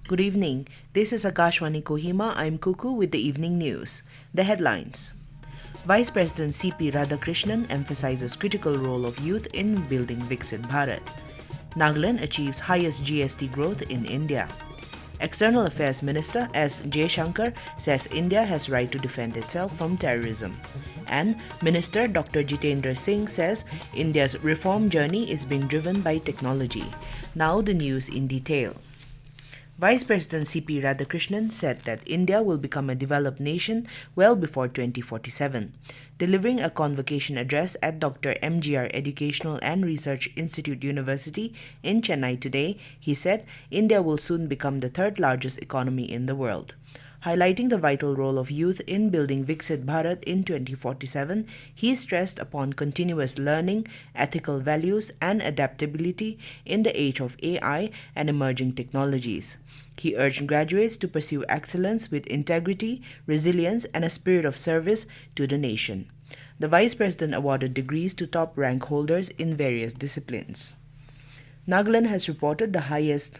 Good evening. This is Akashvani Kohima. I'm Kuku with the evening news. The headlines. Vice President CP Radhakrishnan emphasizes critical role of youth in building Viksit Bharat. Nagaland achieves highest GST growth in India. External Affairs Minister S Jaishankar says India has right to defend itself from terrorism. And Minister Dr. Jitendra Singh says India's reform journey is being driven by technology. Now the news in detail. Vice President CP Radhakrishnan said that India will become a developed nation well before 2047. Delivering a convocation address at Dr. MGR Educational and Research Institute University in Chennai today, he said India will soon become the third largest economy in the world. Highlighting the vital role of youth in building Viksit Bharat in 2047, he stressed upon continuous learning, ethical values, and adaptability in the age of AI and emerging technologies. He urged graduates to pursue excellence with integrity, resilience, and a spirit of service to the nation. The Vice President awarded degrees to top rank holders in various disciplines. Nagaland has reported the highest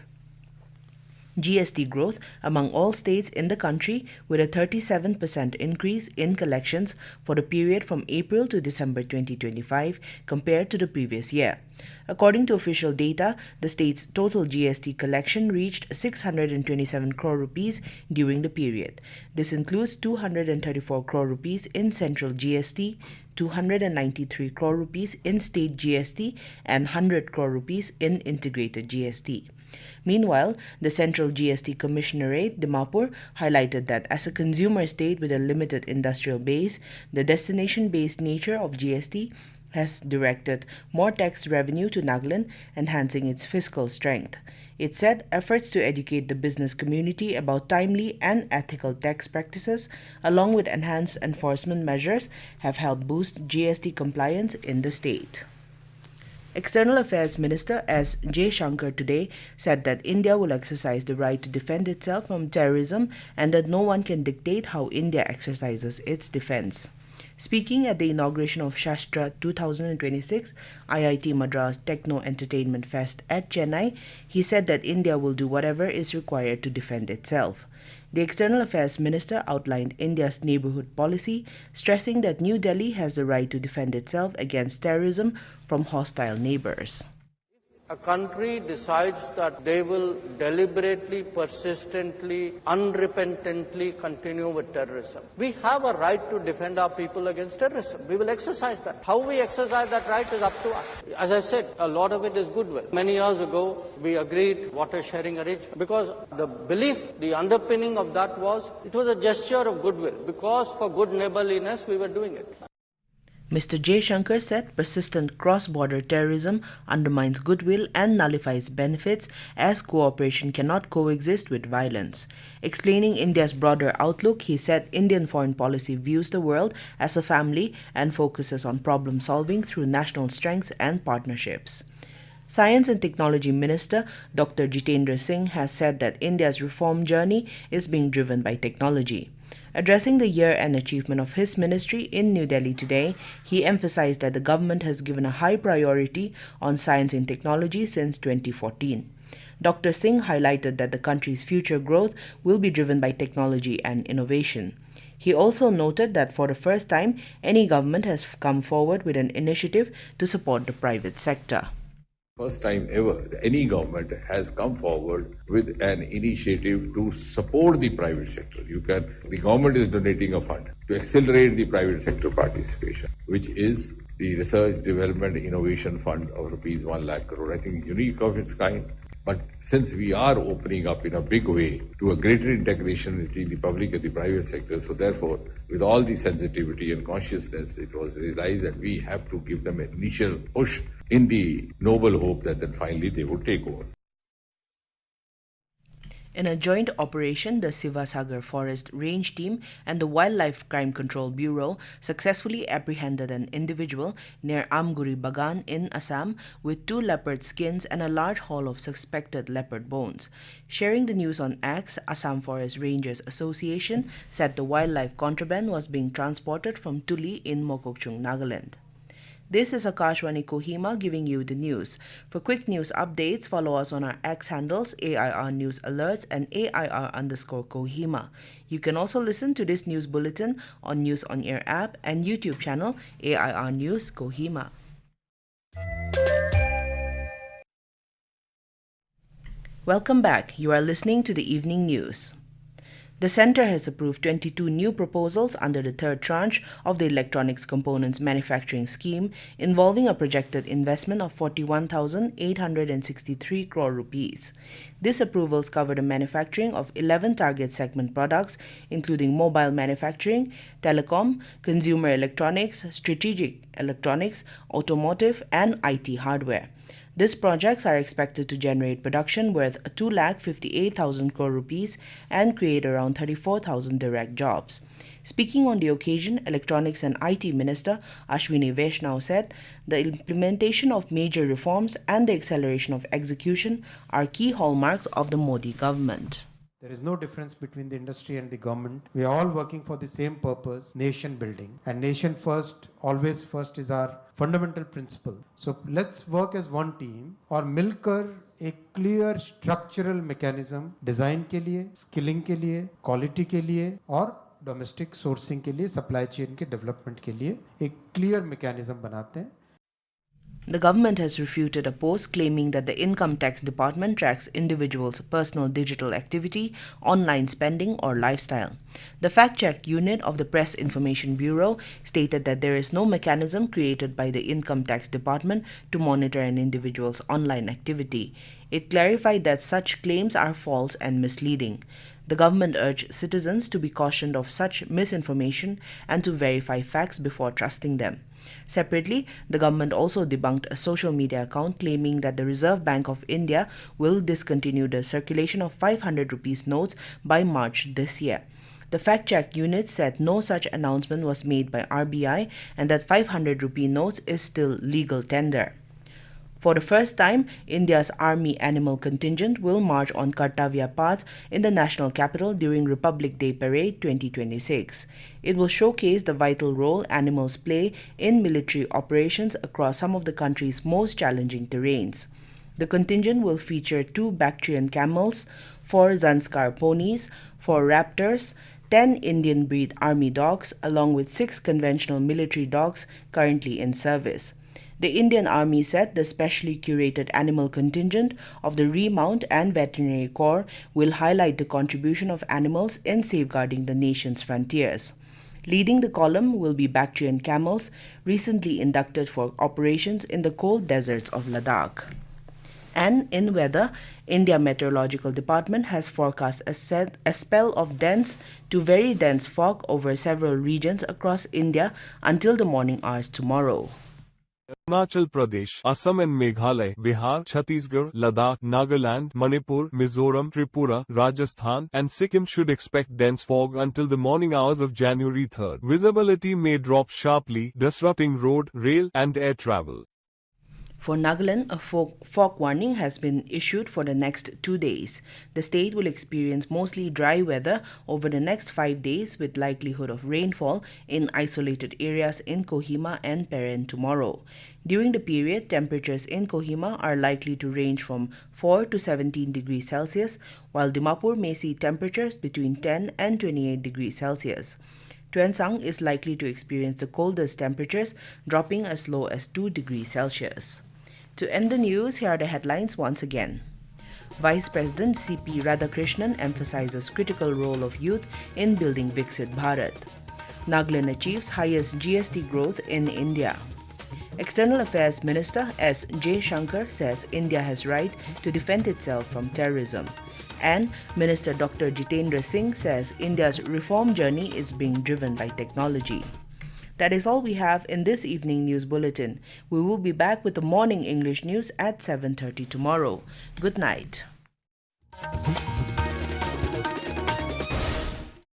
GST growth among all states in the country, with a 37% increase in collections for the period from April to December 2025 compared to the previous year. According to official data, the state's total GST collection reached 627 crore rupees during the period. This includes 234 crore rupees in central GST, 293 crore rupees in state GST, and 100 crore rupees in integrated GST. Meanwhile, the Central GST Commissionerate, Dimapur, highlighted that as a consumer state with a limited industrial base, the destination-based nature of GST has directed more tax revenue to Nagaland, enhancing its fiscal strength. It said efforts to educate the business community about timely and ethical tax practices, along with enhanced enforcement measures, have helped boost GST compliance in the state. External Affairs Minister S Jaishankar today said that India will exercise the right to defend itself from terrorism and that no one can dictate how India exercises its defense. Speaking at the inauguration of Shastra 2026 IIT Madras Techno Entertainment Fest at Chennai, he said that India will do whatever is required to defend itself. The External Affairs Minister outlined India's neighborhood policy, stressing that New Delhi has the right to defend itself against terrorism from hostile neighbors. A country decides that they will deliberately, persistently, unrepentantly continue with terrorism. We have a right to defend our people against terrorism. We will exercise that. How we exercise that right is up to us. As I said, a lot of it is goodwill. Many years ago, we agreed water sharing arrangement because the belief, the underpinning of that was it was a gesture of goodwill because for good neighborliness we were doing it. Mr. Jaishankar said persistent cross-border terrorism undermines goodwill and nullifies benefits as cooperation cannot coexist with violence. Explaining India's broader outlook, he said Indian foreign policy views the world as a family and focuses on problem-solving through national strengths and partnerships. Science and Technology Minister Dr. Jitendra Singh has said that India's reform journey is being driven by technology. Addressing the year-end achievement of his ministry in New Delhi today, he emphasized that the government has given a high priority on science and technology since 2014. Dr. Singh highlighted that the country's future growth will be driven by technology and innovation. He also noted that for the first time, any government has come forward with an initiative to support the private sector. First time ever, any government has come forward with an initiative to support the private sector. The government is donating a fund to accelerate the private sector participation, which is the Research Development Innovation Fund of rupees 1 lakh crore. I think unique of its kind. But since we are opening up in a big way to a greater integration between the public and the private sector, so therefore, with all the sensitivity and consciousness, it was realized that we have to give them an initial push in the noble hope that then finally they would take over. In a joint operation, the Sivasagar Forest Range Team and the Wildlife Crime Control Bureau successfully apprehended an individual near Amguri Bagan in Assam with 2 leopard skins and a large haul of suspected leopard bones. Sharing the news on X, Assam Forest Rangers Association said the wildlife contraband was being transported from Tuli in Mokokchung, Nagaland. This is Akashvani Kohima giving you the news. For quick news updates, follow us on our X handles AIR News Alerts and AIR_Kohima. You can also listen to this news bulletin on News on Air app and YouTube channel AIR News Kohima. Welcome back. You are listening to the evening news. The Centre has approved 22 new proposals under the third tranche of the Electronics Components Manufacturing Scheme, involving a projected investment of 41,863 crore rupees. These approvals cover the manufacturing of 11 target segment products, including mobile manufacturing, telecom, consumer electronics, strategic electronics, automotive, and IT hardware. These projects are expected to generate production worth 2,58,000 crore rupees and create around 34,000 direct jobs. Speaking on the occasion, Electronics and IT Minister Ashwini said the implementation of major reforms and the acceleration of execution are key hallmarks of the Modi government. There is no difference between the industry and the government. We are all working for the same purpose, nation building. And nation first, always first is our fundamental principle. So let's work as one team और मिलकर एक clear structural mechanism design के लिए, skilling के लिए, quality के लिए और domestic sourcing के लिए, supply chain के development के लिए एक clear mechanism बनाते हैं. The government has refuted a post claiming that the Income Tax Department tracks individuals' personal digital activity, online spending, or lifestyle. The fact-check unit of the Press Information Bureau stated that there is no mechanism created by the Income Tax Department to monitor an individual's online activity. It clarified that such claims are false and misleading. The government urged citizens to be cautioned of such misinformation and to verify facts before trusting them. Separately, the government also debunked a social media account claiming that the Reserve Bank of India will discontinue the circulation of 500 rupees notes by March this year. The fact-check unit said no such announcement was made by RBI and that 500 rupee notes is still legal tender. For the first time, India's Army Animal Contingent will march on Kartavya Path in the national capital during Republic Day Parade 2026. It will showcase the vital role animals play in military operations across some of the country's most challenging terrains. The contingent will feature 2 Bactrian camels, 4 Zanskar ponies, 4 raptors, 10 Indian breed army dogs, along with 6 conventional military dogs currently in service. The Indian Army said the specially curated animal contingent of the Remount and Veterinary Corps will highlight the contribution of animals in safeguarding the nation's frontiers. Leading the column will be Bactrian camels, recently inducted for operations in the cold deserts of Ladakh. And in weather, India Meteorological Department has forecast a spell of dense to very dense fog over several regions across India until the morning hours tomorrow. Arunachal Pradesh, Assam and Meghalaya, Bihar, Chhattisgarh, Ladakh, Nagaland, Manipur, Mizoram, Tripura, Rajasthan, and Sikkim should expect dense fog until the morning hours of January 3rd. Visibility may drop sharply, disrupting road, rail, and air travel. For Nagaland, a fog warning has been issued for the next 2 days. The state will experience mostly dry weather over the next 5 days with likelihood of rainfall in isolated areas in Kohima and Peren tomorrow. During the period, temperatures in Kohima are likely to range from 4 to 17 degrees Celsius, while Dimapur may see temperatures between 10 and 28 degrees Celsius. Tuensang is likely to experience the coldest temperatures, dropping as low as 2 degrees Celsius. To end the news, here are the headlines once again. Vice President CP Radhakrishnan emphasizes critical role of youth in building Viksit Bharat. Nagaland achieves highest GST growth in India. External Affairs Minister S Jaishankar says India has right to defend itself from terrorism. And Minister Dr. Jitendra Singh says India's reform journey is being driven by technology. That is all we have in this evening news bulletin. We will be back with the morning English news at 7:30 tomorrow. Good night.